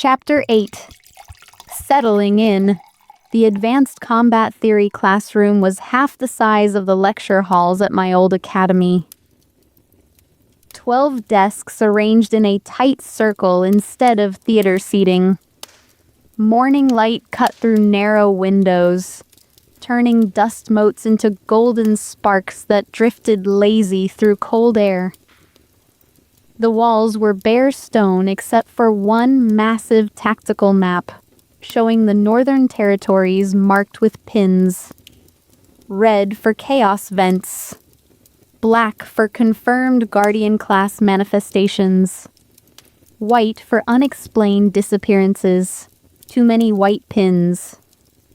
Chapter 8. Settling in. The advanced combat theory classroom was half the size of the lecture halls at my old academy. 12 desks arranged in a tight circle instead of theater seating. Morning light cut through narrow windows, turning dust motes into golden sparks that drifted lazy through cold air. The walls were bare stone except for one massive tactical map, showing the northern territories marked with pins. Red for chaos vents. Black for confirmed Guardian-class manifestations. White for unexplained disappearances. Too many white pins.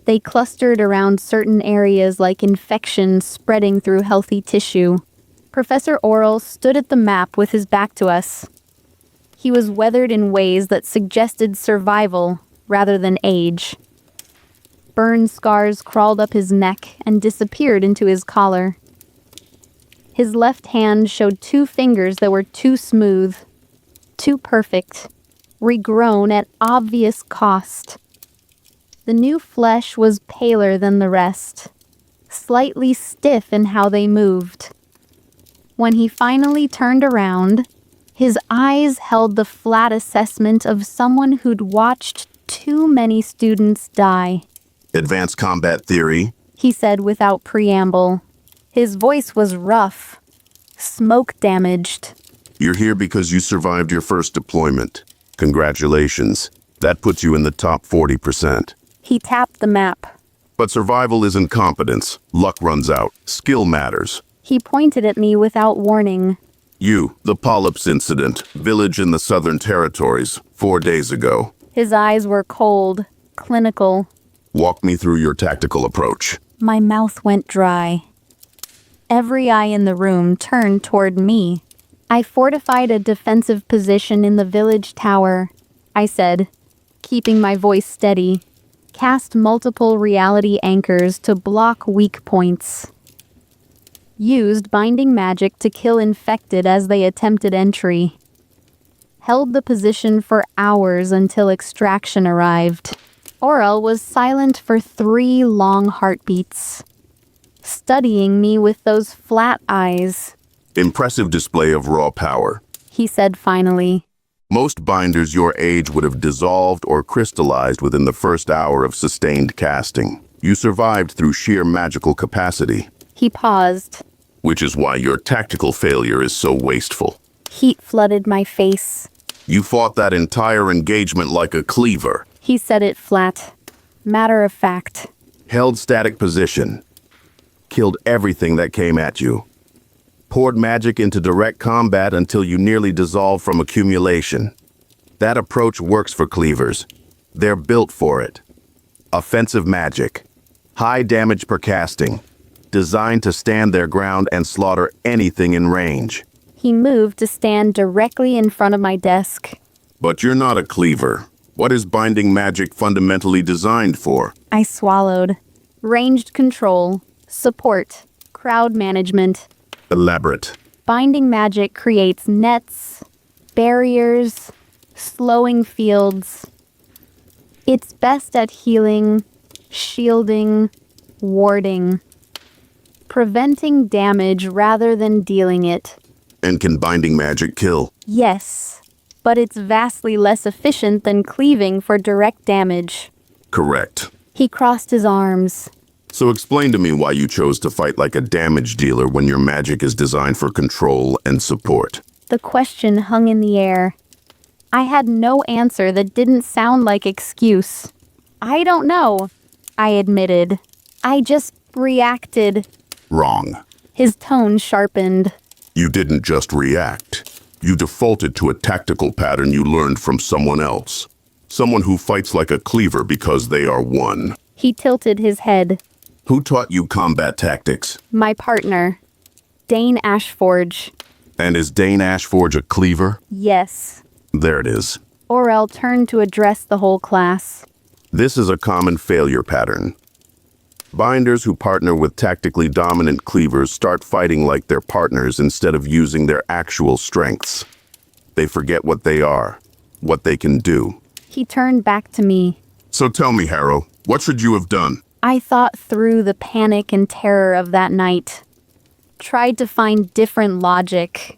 They clustered around certain areas like infection spreading through healthy tissue. Professor Oral stood at the map with his back to us. He was weathered in ways that suggested survival rather than age. Burn scars crawled up his neck and disappeared into his collar. His left hand showed 2 fingers that were too smooth, too perfect, regrown at obvious cost. The new flesh was paler than the rest, slightly stiff in how they moved. When he finally turned around, his eyes held the flat assessment of someone who'd watched too many students die. Advanced combat theory, He said without preamble. His voice was rough, smoke-damaged. You're here because you survived your first deployment. Congratulations. That puts you in the top 40%. He tapped the map. But survival isn't competence. Luck runs out. Skill matters. He pointed at me without warning. You, the Polyps incident, village in the Southern Territories, 4 days ago. His eyes were cold, clinical. Walk me through your tactical approach. My mouth went dry. Every eye in the room turned toward me. I fortified a defensive position in the village tower, I said, keeping my voice steady. Cast multiple reality anchors to block weak points. Used binding magic to kill infected as they attempted entry. Held the position for hours until extraction arrived. Aurel was silent for 3 long heartbeats, studying me with those flat eyes. Impressive display of raw power, He said finally. Most binders your age would have dissolved or crystallized within the first hour of sustained casting. You survived through sheer magical capacity. He paused. Which is why your tactical failure is so wasteful. Heat flooded my face. You fought that entire engagement like a cleaver. He said it flat. Matter of fact. Held static position. Killed everything that came at you. Poured magic into direct combat until you nearly dissolved from accumulation. That approach works for cleavers. They're built for it. Offensive magic. High damage per casting. Designed to stand their ground and slaughter anything in range. He moved to stand directly in front of my desk. But you're not a cleaver. What is binding magic fundamentally designed for? I swallowed. Ranged control, support, crowd management. Elaborate. Binding magic creates nets, barriers, slowing fields. It's best at healing, shielding, warding. Preventing damage rather than dealing it. And can binding magic kill? Yes, but it's vastly less efficient than cleaving for direct damage. Correct. He crossed his arms. So explain to me why you chose to fight like a damage dealer when your magic is designed for control and support. The question hung in the air. I had no answer that didn't sound like excuse. I don't know, I admitted. I just reacted. Wrong. His tone sharpened. You didn't just react. You defaulted to a tactical pattern you learned from someone else. Someone who fights like a cleaver because they are one. He tilted his head. Who taught you combat tactics? My partner, Dane Ashforge. And is Dane Ashforge a cleaver? Yes. There it is. Aurel turned to address the whole class. This is a common failure pattern. Binders who partner with tactically dominant cleavers start fighting like their partners instead of using their actual strengths. They forget what they are, what they can do. He turned back to me. So tell me, Harrow, what should you have done? I thought through the panic and terror of that night. Tried to find different logic.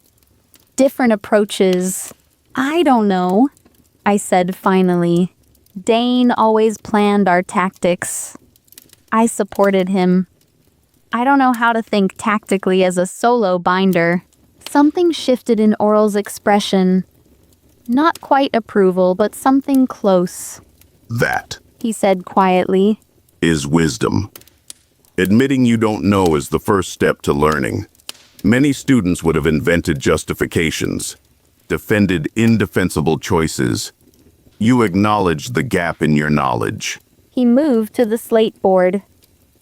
Different approaches. I don't know, I said finally. Dane always planned our tactics. I supported him. I don't know how to think tactically as a solo binder. Something shifted in Oral's expression. Not quite approval, but something close. That, He said quietly. is wisdom. Admitting you don't know is the first step to learning. Many students would have invented justifications, defended indefensible choices. You acknowledged the gap in your knowledge. He moved to the slate board.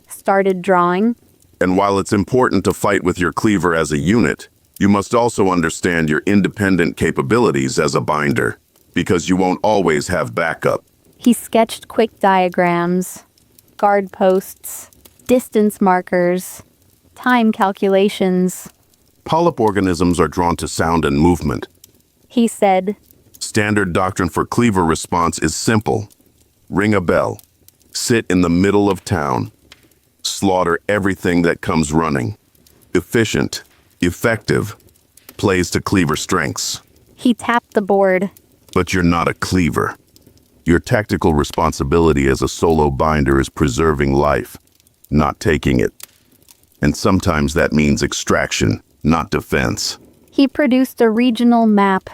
Started drawing. And while it's important to fight with your cleaver as a unit, you must also understand your independent capabilities as a binder, because you won't always have backup. He sketched quick diagrams. Guard posts. Distance markers. Time calculations. Polyp organisms are drawn to sound and movement. He said. Standard doctrine for cleaver response is simple. Ring a bell. Sit in the middle of town. Slaughter everything that comes running. Efficient, effective, plays to cleaver strengths. He tapped the board. But you're not a cleaver. Your tactical responsibility as a solo binder is preserving life, not taking it. And sometimes that means extraction, not defense. He produced a regional map,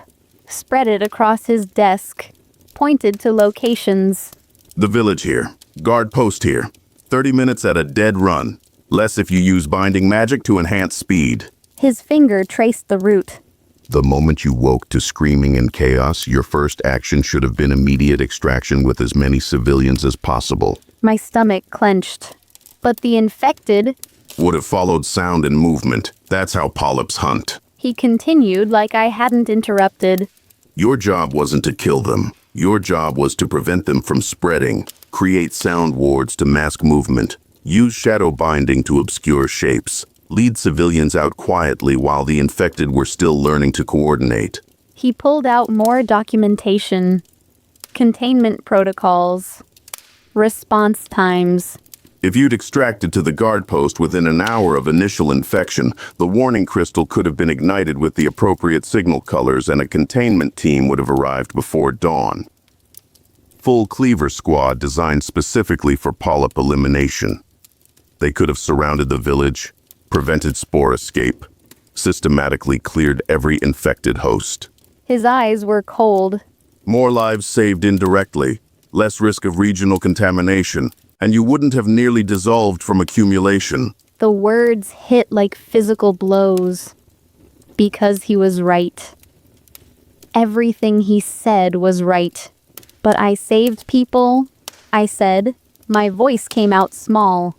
spread it across his desk, pointed to locations. The village here. Guard post here. 30 minutes at a dead run. Less if you use binding magic to enhance speed. His finger traced the route. The moment you woke to screaming and chaos, your first action should have been immediate extraction with as many civilians as possible. My stomach clenched. But the infected, Would have followed sound and movement. That's how polyps hunt. he continued like I hadn't interrupted. Your job wasn't to kill them. Your job was to prevent them from spreading, create sound wards to mask movement, use shadow binding to obscure shapes, lead civilians out quietly while the infected were still learning to coordinate. He pulled out more documentation, containment protocols, response times. If you'd extracted to the guard post within an hour of initial infection, the warning crystal could have been ignited with the appropriate signal colors and a containment team would have arrived before dawn. Full cleaver squad designed specifically for polyp elimination. They could have surrounded the village, prevented spore escape, systematically cleared every infected host. His eyes were cold. More lives saved indirectly, less risk of regional contamination, and you wouldn't have nearly dissolved from accumulation. The words hit like physical blows. Because he was right. Everything he said was right. But I saved people, I said. My voice came out small.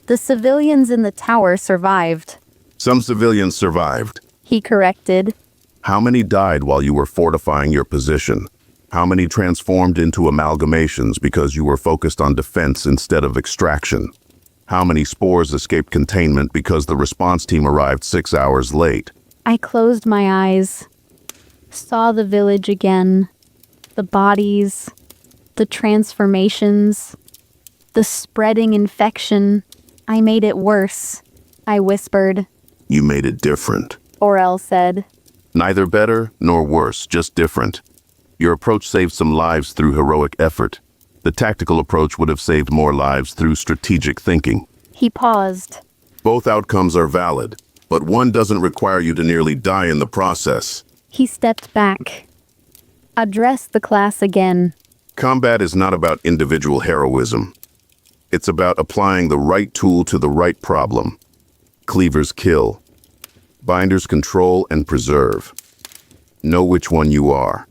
The civilians in the tower survived. Some civilians survived. He corrected. How many died while you were fortifying your position? How many transformed into amalgamations because you were focused on defense instead of extraction? How many spores escaped containment because the response team arrived 6 hours late? I closed my eyes. Saw the village again. The bodies. The transformations. The spreading infection. I made it worse, I whispered. You made it different. Orel said. Neither better nor worse, just different. Your approach saved some lives through heroic effort. The tactical approach would have saved more lives through strategic thinking. He paused. Both outcomes are valid, but one doesn't require you to nearly die in the process. He stepped back. Addressed the class again. Combat is not about individual heroism. It's about applying the right tool to the right problem. Cleavers kill. Binders control and preserve. Know which one you are.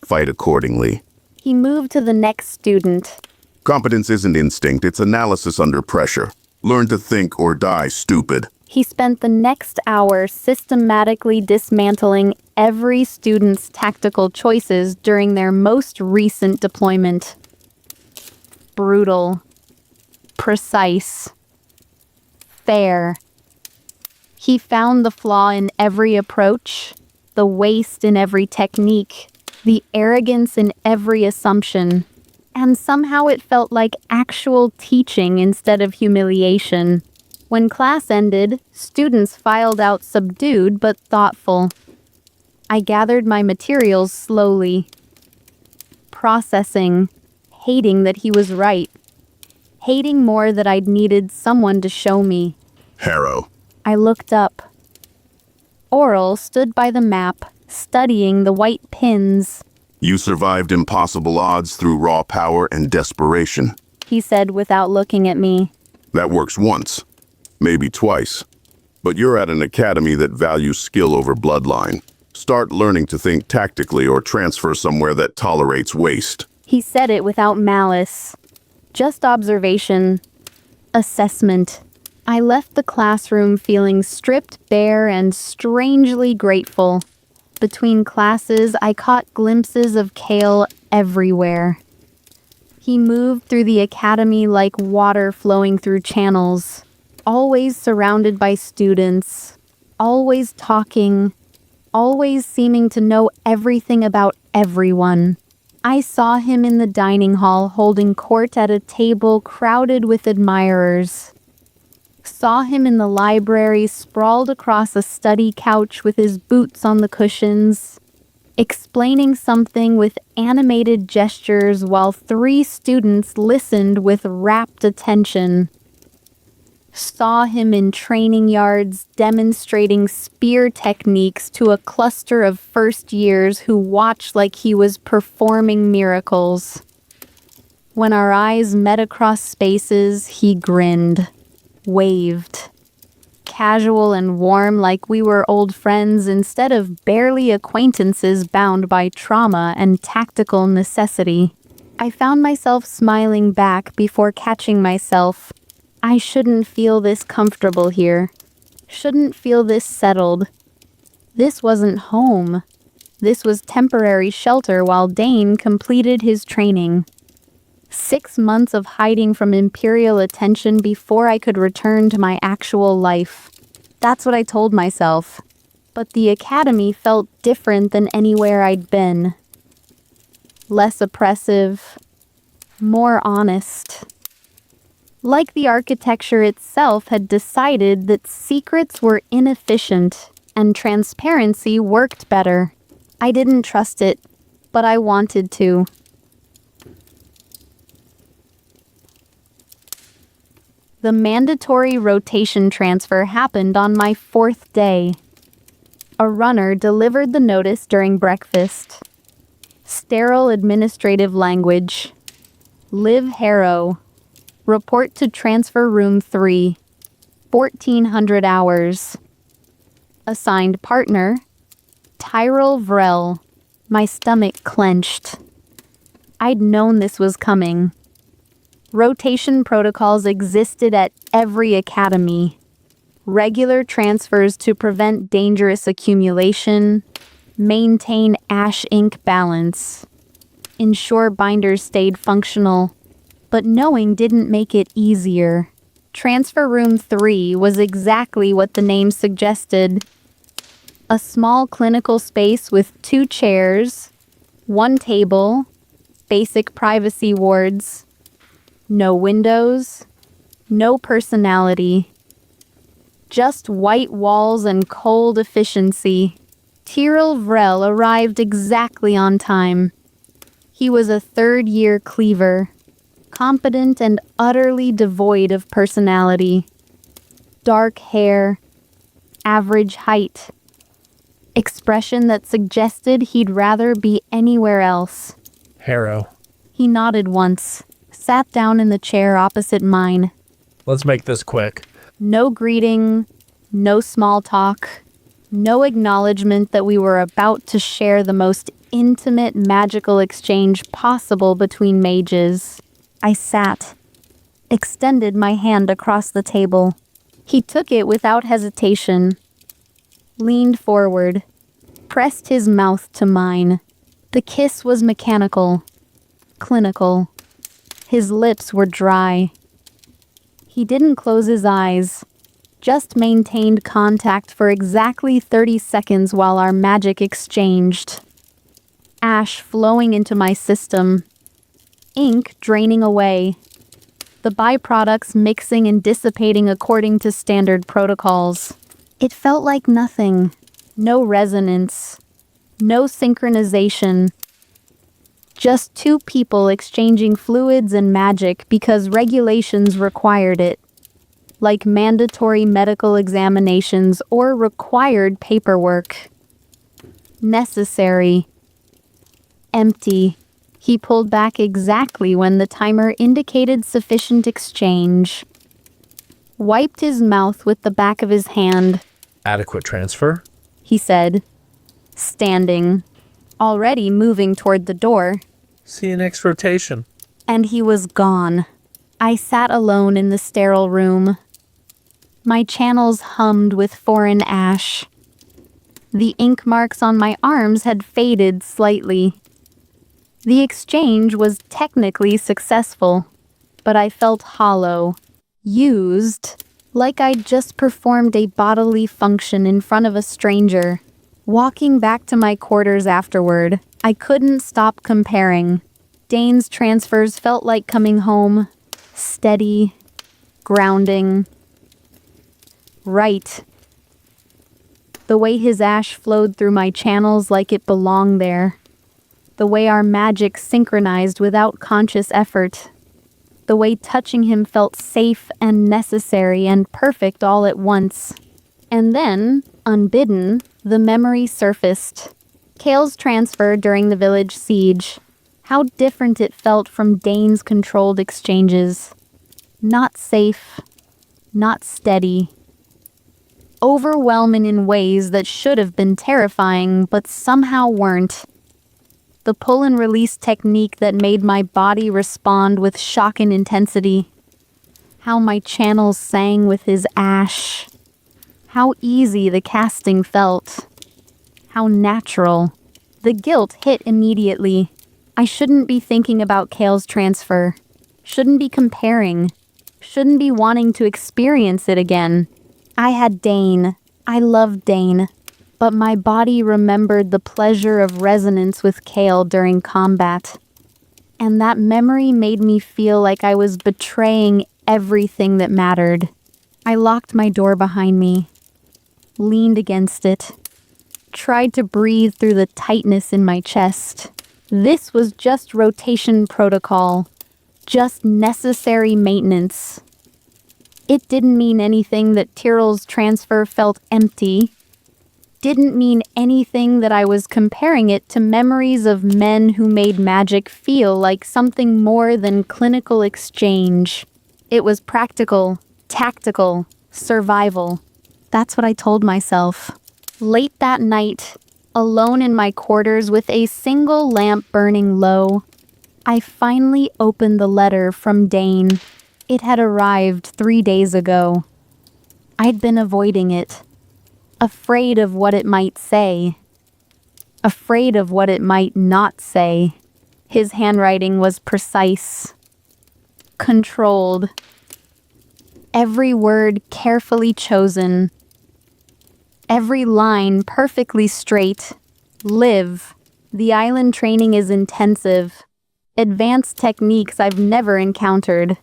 Fight accordingly. He moved to the next student. Competence isn't instinct, it's analysis under pressure. Learn to think or die, stupid. He spent the next hour systematically dismantling every student's tactical choices during their most recent deployment. Brutal. Precise. Fair. He found the flaw in every approach, the waste in every technique, the arrogance in every assumption. And somehow it felt like actual teaching instead of humiliation. When class ended, students filed out subdued but thoughtful. I gathered my materials slowly, processing, hating that he was right, hating more that I'd needed someone to show me. Harrow. I looked up. Oral stood by the map, studying the white pins. You survived impossible odds through raw power and desperation. He said without looking at me. That works once, maybe twice. But you're at an academy that values skill over bloodline. Start learning to think tactically or transfer somewhere that tolerates waste. He said it without malice. Just observation. Assessment. I left the classroom feeling stripped bare and strangely grateful. Between classes, I caught glimpses of Kale everywhere. He moved through the academy like water flowing through channels, always surrounded by students, always talking, always seeming to know everything about everyone. I saw him in the dining hall holding court at a table crowded with admirers. Saw him in the library sprawled across a study couch with his boots on the cushions, explaining something with animated gestures while 3 students listened with rapt attention. Saw him in training yards demonstrating spear techniques to a cluster of first years who watched like he was performing miracles. When our eyes met across spaces, he grinned, waved, casual and warm like we were old friends instead of barely acquaintances bound by trauma and tactical necessity. I found myself smiling back before catching myself. I shouldn't feel this comfortable here. Shouldn't feel this settled. This wasn't home. This was temporary shelter while Dane completed his training. 6 months of hiding from imperial attention before I could return to my actual life. That's what I told myself. But the academy felt different than anywhere I'd been. Less oppressive, more honest. Like the architecture itself had decided that secrets were inefficient and transparency worked better. I didn't trust it, but I wanted to. The mandatory rotation transfer happened on my 4th day. A runner delivered the notice during breakfast. Sterile administrative language. Liv Harrow. Report to transfer room 3. 1400 hours. Assigned partner. Tyrell Vrell. My stomach clenched. I'd known this was coming. Rotation protocols existed at every academy. Regular transfers to prevent dangerous accumulation, maintain ash ink balance, ensure binders stayed functional, but knowing didn't make it easier. Transfer room 3 was exactly what the name suggested. A small clinical space with 2 chairs, 1 table, basic privacy wards. No windows, no personality. Just white walls and cold efficiency. Tyrell Vrell arrived exactly on time. He was a 3rd-year cleaver, competent and utterly devoid of personality. Dark hair, average height. Expression that suggested he'd rather be anywhere else. Harrow. He nodded once. Sat down in the chair opposite mine. Let's make this quick. No greeting, no small talk, no acknowledgement that we were about to share the most intimate magical exchange possible between mages. I sat, extended my hand across the table. He took it without hesitation, leaned forward, pressed his mouth to mine. The kiss was mechanical, clinical. His lips were dry. He didn't close his eyes, just maintained contact for exactly 30 seconds while our magic exchanged. ash flowing into my system, ink draining away, the byproducts mixing and dissipating according to standard protocols. It felt like nothing. No resonance. No synchronization. Just two people exchanging fluids and magic because regulations required it. Like mandatory medical examinations or required paperwork. Necessary. Empty. He pulled back exactly when the timer indicated sufficient exchange. Wiped his mouth with the back of his hand. Adequate transfer? He said, standing, already moving toward the door. See you next rotation. And he was gone. I sat alone in the sterile room. My channels hummed with foreign ash. The ink marks on my arms had faded slightly. The exchange was technically successful, but I felt hollow, used, like I'd just performed a bodily function in front of a stranger. Walking back to my quarters afterward, I couldn't stop comparing. Dane's transfers felt like coming home, steady, grounding. Right. The way his ash flowed through my channels like it belonged there. The way our magic synchronized without conscious effort. The way touching him felt safe and necessary and perfect all at once. And then, unbidden, the memory surfaced. Kale's transfer during the village siege. How different it felt from Dane's controlled exchanges. Not safe. Not steady. Overwhelming in ways that should have been terrifying, but somehow weren't. The pull and release technique that made my body respond with shock and intensity. How my channels sang with his ash. How easy the casting felt. How natural. The guilt hit immediately. I shouldn't be thinking about Kale's transfer. Shouldn't be comparing. Shouldn't be wanting to experience it again. I had Dane. I loved Dane. But my body remembered the pleasure of resonance with Kale during combat. And that memory made me feel like I was betraying everything that mattered. I locked my door behind me, leaned against it, tried to breathe through the tightness in my chest. This was just rotation protocol, just necessary maintenance. It didn't mean anything that Tyrrell's transfer felt empty. Didn't mean anything that I was comparing it to memories of men who made magic feel like something more than clinical exchange. It was practical, tactical, survival. That's what I told myself. Late that night, alone in my quarters with a single lamp burning low, I finally opened the letter from Dane. It had arrived 3 days ago. I'd been avoiding it. Afraid of what it might say. Afraid of what it might not say. His handwriting was precise. Controlled. Every word carefully chosen. Every line perfectly straight. Liv. The island training is intensive. Advanced techniques I've never encountered.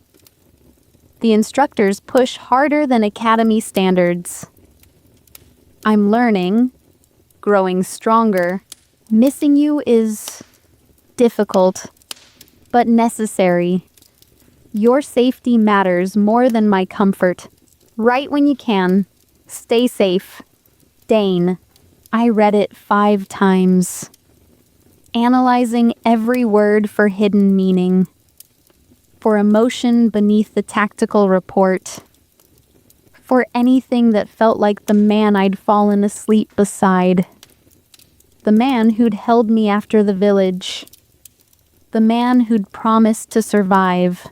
The instructors push harder than academy standards. I'm learning, growing stronger. Missing you is difficult, but necessary. Your safety matters more than my comfort. Write when you can. Stay safe. Dane. I read it 5 times. Analyzing every word for hidden meaning. For emotion beneath the tactical report. For anything that felt like the man I'd fallen asleep beside. The man who'd held me after the village. The man who'd promised to survive.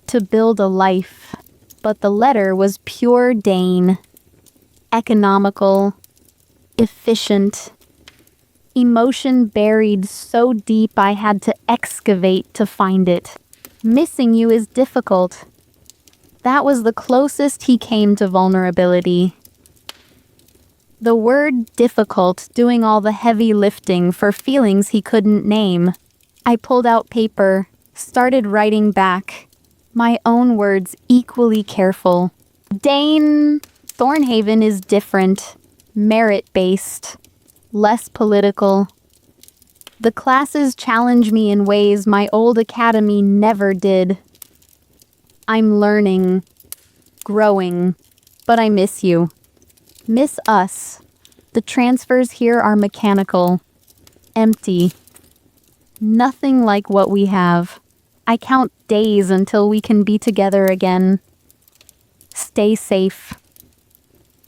To build a life. But the letter was pure Dane. Economical. Efficient. Emotion buried so deep I had to excavate to find it. Missing you is difficult. That was the closest he came to vulnerability. The word difficult doing all the heavy lifting for feelings he couldn't name. I pulled out paper, started writing back. My own words equally careful. Dane, Thornhaven is different, merit-based, less political. The classes challenge me in ways my old academy never did. I'm learning, growing, but I miss you. Miss us. The transfers here are mechanical, empty. Nothing like what we have. I count days until we can be together again. Stay safe.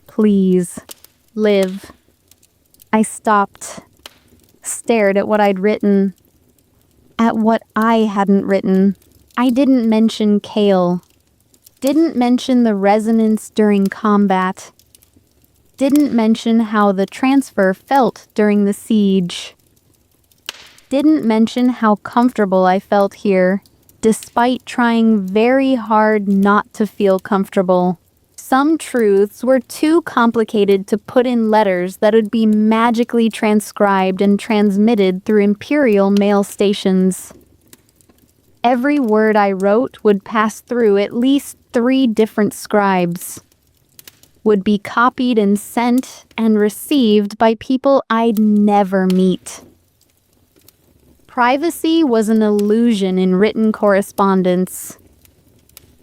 Please. Liv. I stopped, stared at what I'd written, at what I hadn't written. I didn't mention Kale. Didn't mention the resonance during combat. Didn't mention how the transfer felt during the siege. Didn't mention how comfortable I felt here, despite trying very hard not to feel comfortable. Some truths were too complicated to put in letters that would be magically transcribed and transmitted through Imperial mail stations. Every word I wrote would pass through at least 3 different scribes, would be copied and sent and received by people I'd never meet. Privacy was an illusion in written correspondence.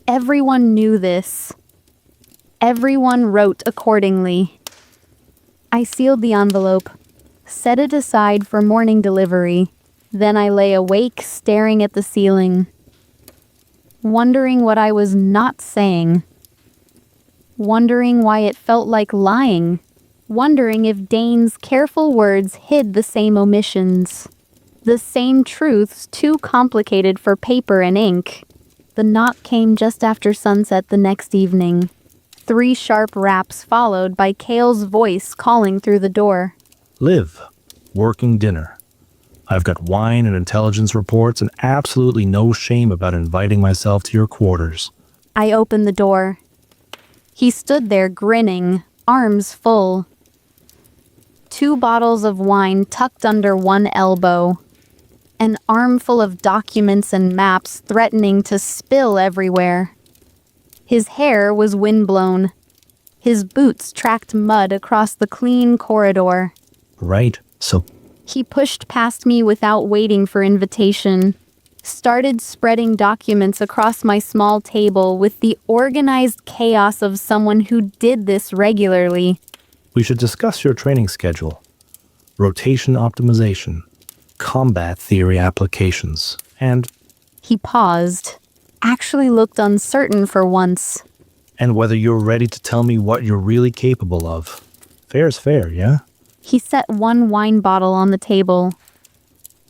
Everyone knew this. Everyone wrote accordingly. I sealed the envelope, set it aside for morning delivery. Then I lay awake, staring at the ceiling, wondering what I was not saying, wondering why it felt like lying, wondering if Dane's careful words hid the same omissions, the same truths too complicated for paper and ink. The knock came just after sunset the next evening. 3 sharp raps followed by Kale's voice calling through the door. Liv, working dinner. I've got wine and intelligence reports and absolutely no shame about inviting myself to your quarters. I opened the door. He stood there grinning, arms full. 2 bottles of wine tucked under one elbow. An armful of documents and maps threatening to spill everywhere. His hair was windblown. His boots tracked mud across the clean corridor. Right, so He pushed past me without waiting for invitation, started spreading documents across my small table with the organized chaos of someone who did this regularly. we should discuss your training schedule, rotation optimization, combat theory applications, and He paused, actually looked uncertain for once. whether you're ready to tell me what you're really capable of. Fair's fair, yeah? He set one wine bottle on the table,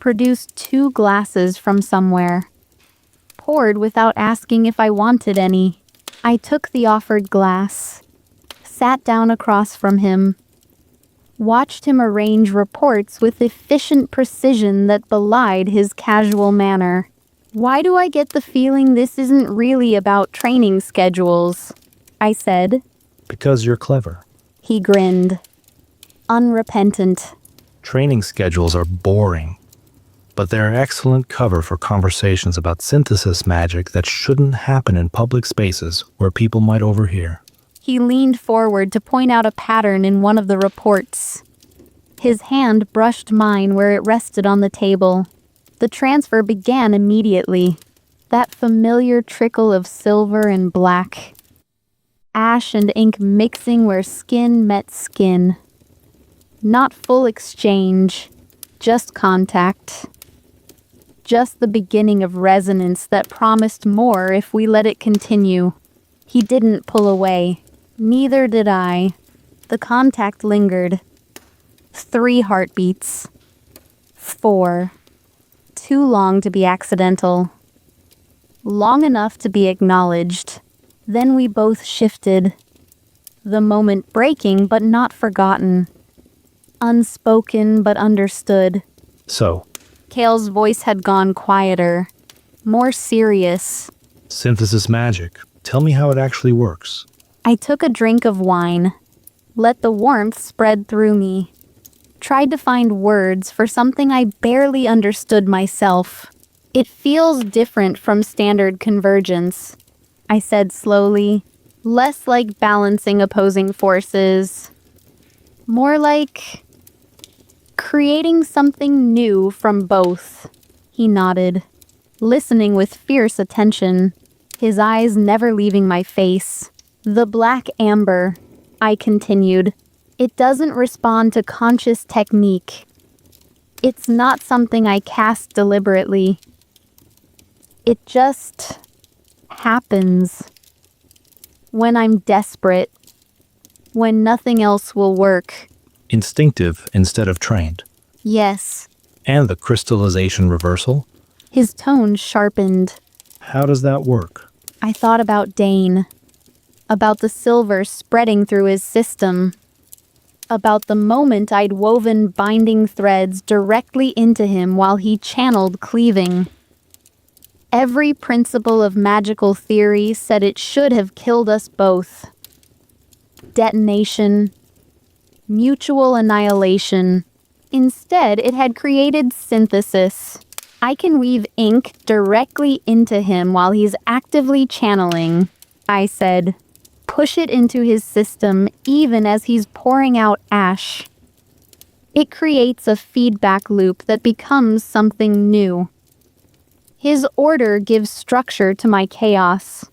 produced 2 glasses from somewhere, poured without asking if I wanted any. I took the offered glass, sat down across from him, watched him arrange reports with efficient precision that belied his casual manner. Why do I get the feeling this isn't really about training schedules? I said. Because you're clever. He grinned, unrepentant. Training schedules are boring, but they're excellent cover for conversations about synthesis magic that shouldn't happen in public spaces where people might overhear. He leaned forward to point out a pattern in one of the reports. His hand brushed mine where it rested on the table. The transfer began immediately. That familiar trickle of silver and black. Ash and ink mixing where skin met skin. Not full exchange, just contact. Just the beginning of resonance that promised more if we let it continue. He didn't pull away. Neither did I. The contact lingered. 3 heartbeats. 4. Too long to be accidental. Long enough to be acknowledged. Then we both shifted. The moment breaking but not forgotten. Unspoken but understood. So, Kale's voice had gone quieter, more serious. synthesis magic. Tell me how it actually works. I took a drink of wine, Let the warmth spread through me. Tried to find words for something I barely understood myself. It feels different from standard convergence, I said slowly. Less like balancing opposing forces. More like creating something new from both. He nodded, listening with fierce attention, his eyes never leaving my face. The black amber, I continued. It doesn't respond to conscious technique. It's not something I cast deliberately. It just happens. When I'm desperate. When nothing else will work. Instinctive instead of trained. Yes. And the crystallization reversal? His tone sharpened. How does that work? I thought about Dane. About the silver spreading through his system. About the moment I'd woven binding threads directly into him while he channeled cleaving. Every principle of magical theory said it should have killed us both. Detonation. Mutual annihilation. Instead, it had created synthesis. I can weave ink directly into him while he's actively channeling, I said. Push it into his system even as he's pouring out ash. It creates a feedback loop that becomes something new. His order gives structure to my chaos.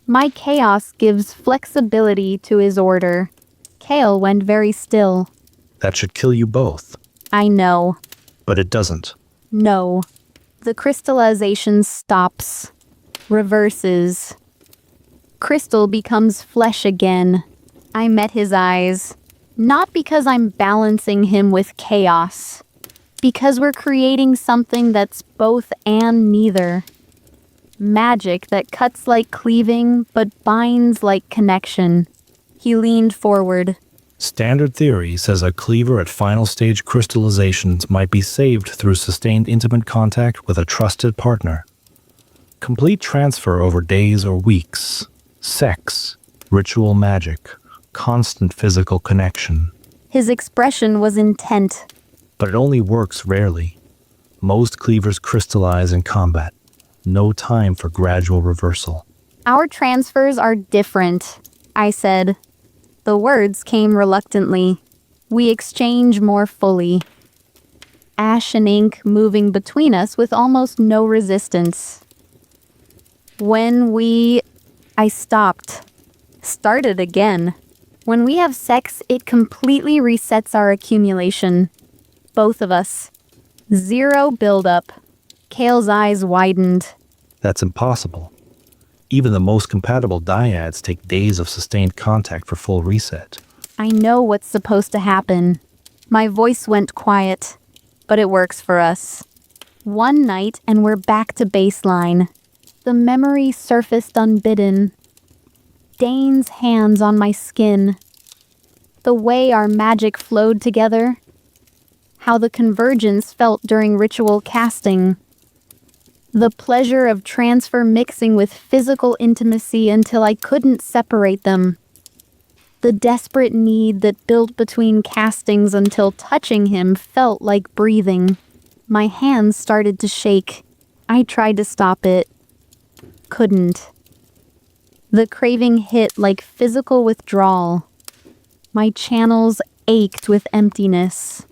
My chaos gives flexibility to his order. Kale went very still. That should kill you both. I know. But it doesn't. No. The crystallization stops. Reverses. Crystal becomes flesh again. I met his eyes. Not because I'm balancing him with chaos. Because we're creating something that's both and neither. Magic that cuts like cleaving, but binds like connection. He leaned forward. Standard theory says a cleaver at final stage crystallizations might be saved through sustained intimate contact with a trusted partner. Complete transfer over days or weeks. Sex. Ritual magic. Constant physical connection. His expression was intent. But it only works rarely. Most cleavers crystallize in combat. No time for gradual reversal. Our transfers are different, I said. The words came reluctantly. We exchange more fully. Ash and ink moving between us with almost no resistance. I stopped. Started again. When we have sex, it completely resets our accumulation. Both of us. Zero buildup. Kale's eyes widened. That's impossible. Even the most compatible Dyads take days of sustained contact for full reset. I know what's supposed to happen. My voice went quiet, but it works for us. One night and we're back to baseline. The memory surfaced unbidden. Dane's hands on my skin. The way our magic flowed together. How the convergence felt during ritual casting. The pleasure of transfer mixing with physical intimacy until I couldn't separate them. The desperate need that built between castings until touching him felt like breathing. My hands started to shake. I tried to stop it. Couldn't. The craving hit like physical withdrawal. My channels ached with emptiness.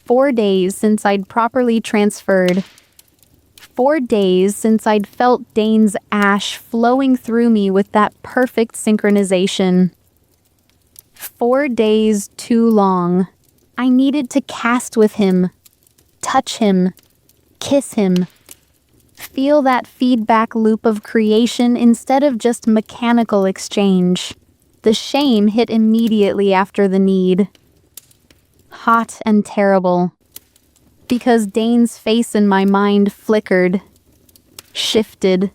4 days since I'd properly transferred. 4 days since I'd felt Dane's ash flowing through me with that perfect synchronization. 4 days too long. I needed to cast with him, touch him, kiss him, feel that feedback loop of creation instead of just mechanical exchange. The shame hit immediately after the need. Hot and terrible. Because Dane's face in my mind flickered, shifted,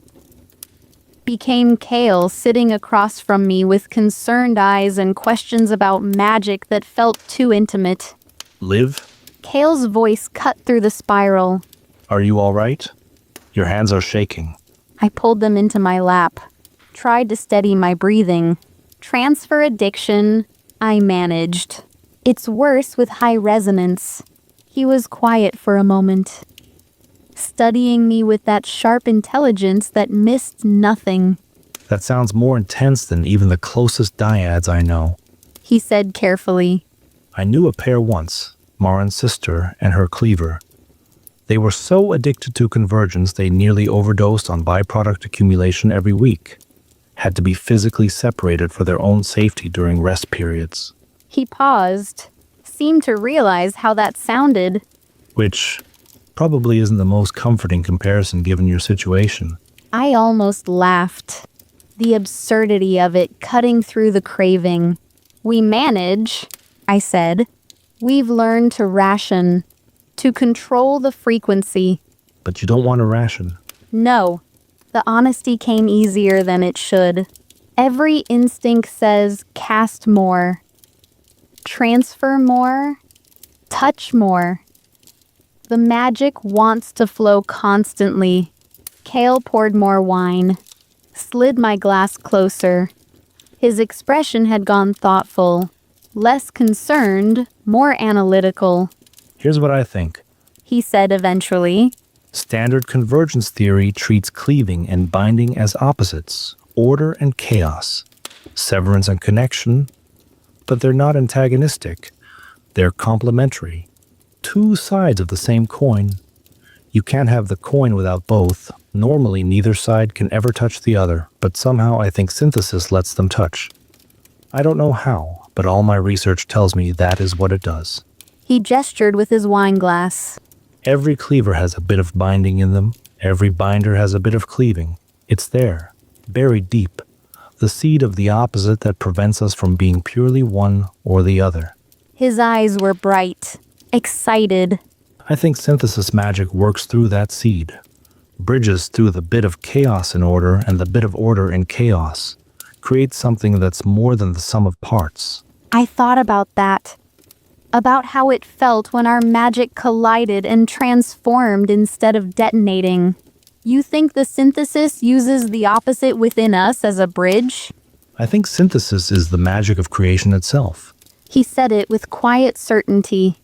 became Kale sitting across from me with concerned eyes and questions about magic that felt too intimate. Liv? Kale's voice cut through the spiral. Are you all right? Your hands are shaking. I pulled them into my lap, tried to steady my breathing. Transfer addiction, I managed. It's worse with high resonance. He was quiet for a moment, studying me with that sharp intelligence that missed nothing. That sounds more intense than even the closest Dyads I know. He said carefully. I knew a pair once, Marin's sister and her cleaver. They were so addicted to convergence they nearly overdosed on byproduct accumulation every week. Had to be physically separated for their own safety during rest periods. He paused, seemed to realize how that sounded. Which probably isn't the most comforting comparison given your situation. I almost laughed. The absurdity of it cutting through the craving. We manage, I said. We've learned to ration, to control the frequency. But you don't want to ration. No, the honesty came easier than it should. Every instinct says cast more, transfer more, touch more. The magic wants to flow constantly. Kale poured more wine, slid my glass closer. His expression had gone thoughtful, less concerned, more analytical. Here's what I think. He said eventually. Standard convergence theory treats cleaving and binding as opposites, order and chaos, severance and connection, but they're not antagonistic. They're complementary. Two sides of the same coin. You can't have the coin without both. Normally, neither side can ever touch the other, but somehow I think synthesis lets them touch. I don't know how, but all my research tells me that is what it does. He gestured with his wine glass. Every cleaver has a bit of binding in them. Every binder has a bit of cleaving. It's there, buried deep. The seed of the opposite that prevents us from being purely one or the other. His eyes were bright, excited. I think synthesis magic works through that seed. Bridges through the bit of chaos in order and the bit of order in chaos. Creates something that's more than the sum of parts. I thought about that. About how it felt when our magic collided and transformed instead of detonating. You think the synthesis uses the opposite within us as a bridge? I think synthesis is the magic of creation itself. He said it with quiet certainty.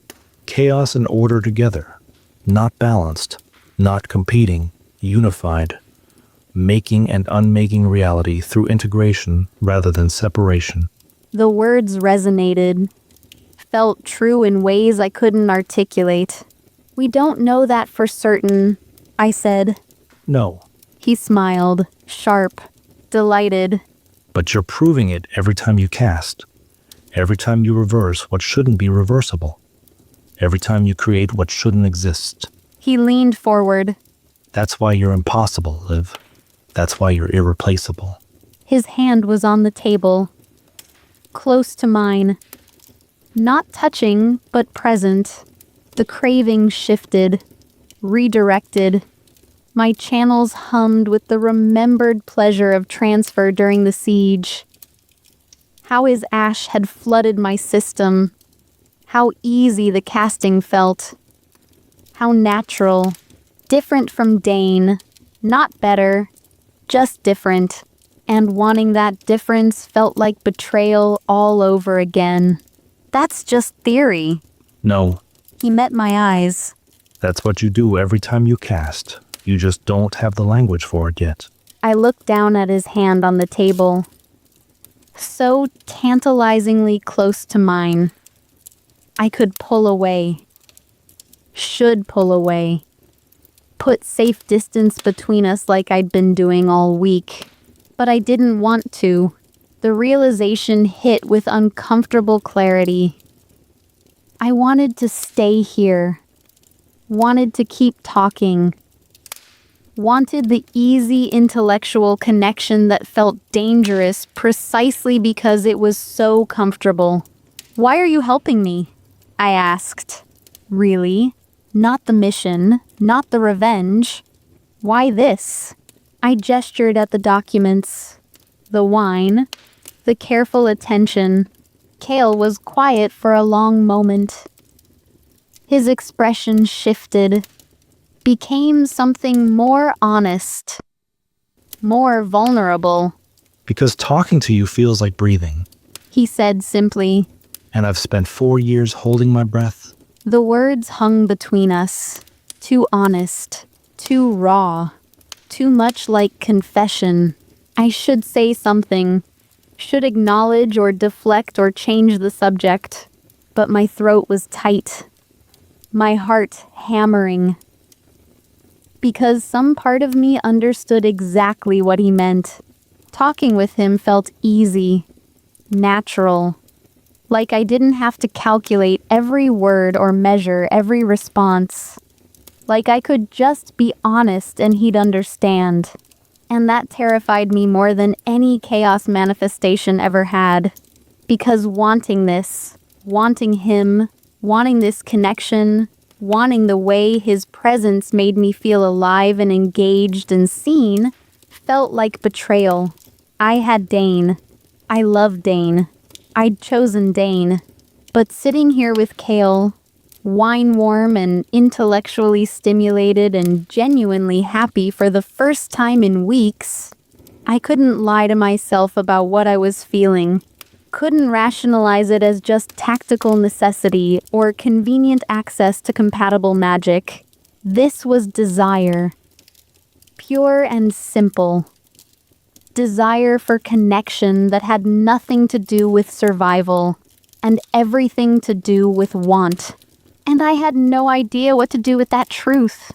Chaos and order together. Not balanced, not competing, unified. Making and unmaking reality through integration rather than separation. The words resonated. Felt true in ways I couldn't articulate. We don't know that for certain, I said. No. He smiled, sharp, delighted. But you're proving it every time you cast. Every time you reverse what shouldn't be reversible. Every time you create what shouldn't exist. He leaned forward. That's why you're impossible, Liv. That's why you're irreplaceable. His hand was on the table, close to mine. Not touching, but present. The craving shifted, redirected. My channels hummed with the remembered pleasure of transfer during the siege. How his ash had flooded my system. How easy the casting felt. How natural. Different from Dane. Not better. Just different. And wanting that difference felt like betrayal all over again. That's just theory. No. He met my eyes. That's what you do every time you cast. You just don't have the language for it yet. I looked down at his hand on the table. So tantalizingly close to mine. I could pull away. Should pull away. Put safe distance between us like I'd been doing all week. But I didn't want to. The realization hit with uncomfortable clarity. I wanted to stay here. Wanted to keep talking. Wanted the easy intellectual connection that felt dangerous precisely because it was so comfortable. Why are you helping me? I asked. Really? Not the mission, not the revenge. Why this? I gestured at the documents. The wine. The careful attention. Kale was quiet for a long moment. His expression shifted. Became something more honest. More vulnerable. Because talking to you feels like breathing. he said simply. And I've spent 4 years holding my breath. The words hung between us. Too honest. Too raw. Too much like confession. I should say something. Should acknowledge or deflect or change the subject. But my throat was tight. My heart hammering. Because some part of me understood exactly what he meant. Talking with him felt easy. Natural. Like I didn't have to calculate every word or measure every response. Like I could just be honest and he'd understand. And that terrified me more than any chaos manifestation ever had. Because wanting this, wanting him, wanting this connection, wanting the way his presence made me feel alive and engaged and seen, felt like betrayal. I had Dane. I loved Dane. I'd chosen Dane, but sitting here with Kale, wine-warm and intellectually stimulated and genuinely happy for the first time in weeks, I couldn't lie to myself about what I was feeling, couldn't rationalize it as just tactical necessity or convenient access to compatible magic. This was desire. Pure and simple. Desire for connection that had nothing to do with survival and everything to do with want. And I had no idea what to do with that truth.